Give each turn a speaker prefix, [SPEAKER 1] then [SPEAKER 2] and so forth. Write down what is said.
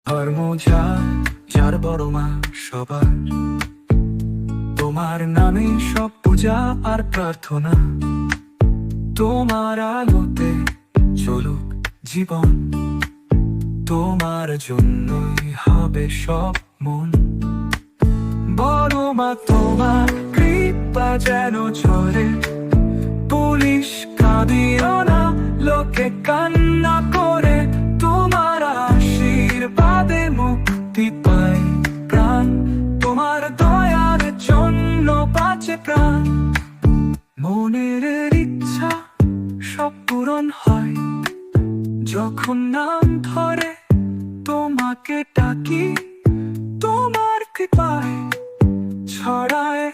[SPEAKER 1] ধর্ম যার বড় মা সবার, তোমার নামে সব পূজা আর প্রার্থনা। তোমার আলোতে চলুক জীবন, তোমার জন্যই হবে সব মন। বড় মা তোমার কৃপা যেন ঝরে, পুলিশ কাঁদিও না, লোকে কান্না করে। তোমার আশীর্বাদে মুক্তি পায় প্রাণ, তোমার দয়ার জন্য বাঁচে প্রাণ। মনের ইচ্ছা সব পূরণ হয় যখন নাম ধরে তোমাকে ডাকি। তোমার কৃপায় ছড়ায়